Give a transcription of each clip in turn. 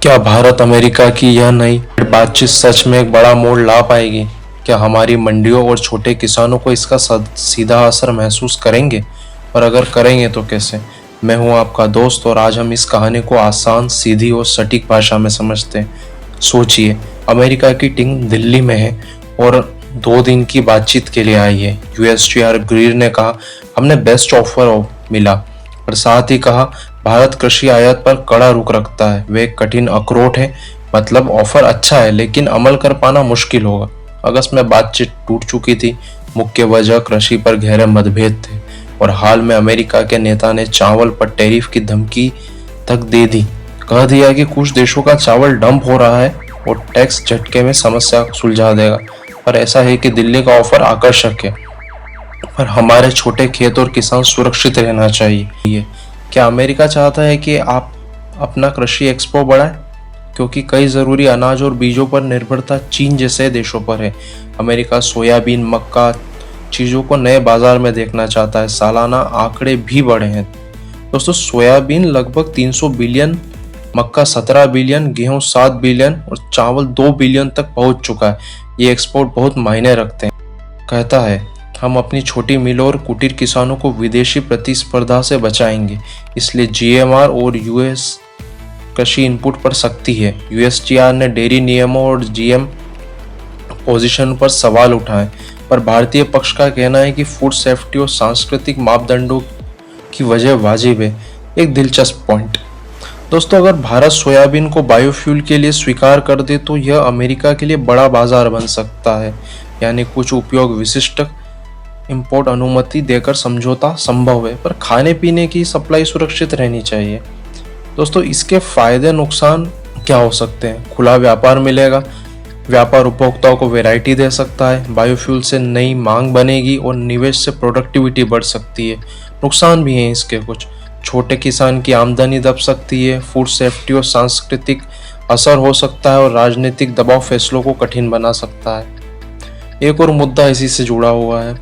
क्या भारत अमेरिका की यह नई बातचीत सच में एक बड़ा मोड़ ला पाएगी? क्या हमारी मंडियों और छोटे किसानों को इसका सीधा असर महसूस करेंगे? और अगर करेंगे तो कैसे? मैं हूं आपका दोस्त और आज हम इस कहानी को आसान, सीधी और सटीक भाषा में समझते हैं। सोचिए, अमेरिका की टीम दिल्ली में है और 2 दिन की बातचीत के लिए आई है। यूएसटीआर ग्रीर ने कहा, हमने बेस्ट ऑफर मिला, और साथ ही कहा, भारत कृषि आयात पर कड़ा रुख रखता है। वे एक कठिन अखरोट है, मतलब ऑफर अच्छा है लेकिन अमल कर पाना मुश्किल होगा। अगस्त में बातचीत टूट चुकी थी। मुख्य वजह कृषि पर गहरे मतभेद थे और हाल में अमेरिका के नेता ने चावल पर टैरिफ की धमकी तक दे दी। कह दिया कि कुछ देशों का चावल डंप हो रहा है और टैक्स झटके में समस्या सुलझा देगा। पर ऐसा है कि दिल्ली का ऑफर आकर्षक है, पर हमारे छोटे खेत और किसान सुरक्षित रहना चाहिए। क्या अमेरिका चाहता है कि आप अपना कृषि एक्सपो बढ़ाए? क्योंकि कई जरूरी अनाज और बीजों पर निर्भरता चीन जैसे देशों पर है। अमेरिका सोयाबीन, मक्का चीजों को नए बाजार में देखना चाहता है। सालाना आंकड़े भी बढ़े हैं। दोस्तों, सोयाबीन लगभग 300 बिलियन, मक्का 17 बिलियन, गेहूं 7 बिलियन और चावल 2 बिलियन तक पहुंच चुका है। ये एक्सपोर्ट बहुत मायने रखते हैं। कहता है, हम अपनी छोटी मिलों और कुटीर किसानों को विदेशी प्रतिस्पर्धा से बचाएंगे। इसलिए जीएमआर और यूएस कृषि इनपुट पर सख्ती है। यूएसटीआर ने डेयरी नियमों और जीएम पोजीशन पर सवाल उठाए, पर भारतीय पक्ष का कहना है कि फूड सेफ्टी और सांस्कृतिक मापदंडों की वजह वाजिब है। एक दिलचस्प पॉइंट दोस्तों, अगर भारत सोयाबीन को बायोफ्यूल के लिए स्वीकार कर दे तो यह अमेरिका के लिए बड़ा बाजार बन सकता है। यानी कुछ उपयोग विशिष्ट इंपोर्ट अनुमति देकर समझौता संभव है, पर खाने पीने की सप्लाई सुरक्षित रहनी चाहिए। दोस्तों, इसके फायदे नुकसान क्या हो सकते हैं? खुला व्यापार मिलेगा, व्यापार उपभोक्ताओं को वैरायटी दे सकता है, बायोफ्यूल से नई मांग बनेगी और निवेश से प्रोडक्टिविटी बढ़ सकती है। नुकसान भी हैं इसके कुछ। छोटे किसान की आमदनी दब सकती है, फूड सेफ्टी और सांस्कृतिक असर हो सकता है और राजनीतिक दबाव फैसलों को कठिन बना सकता है। एक और मुद्दा इसी से जुड़ा हुआ है,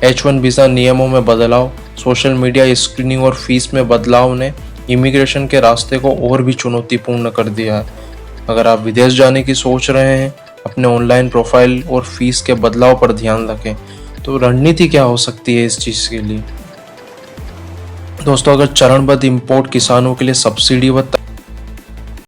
H1 वीज़ा नियमों में बदलाव। सोशल मीडिया स्क्रीनिंग और फीस में बदलाव ने इमिग्रेशन के रास्ते को और भी चुनौतीपूर्ण कर दिया है। अगर आप विदेश जाने की सोच रहे हैं, अपने ऑनलाइन प्रोफाइल और फीस के बदलाव पर ध्यान रखें। तो रणनीति क्या हो सकती है इस चीज़ के लिए? दोस्तों, अगर चरणबद्ध इंपोर्ट किसानों के लिए सब्सिडी व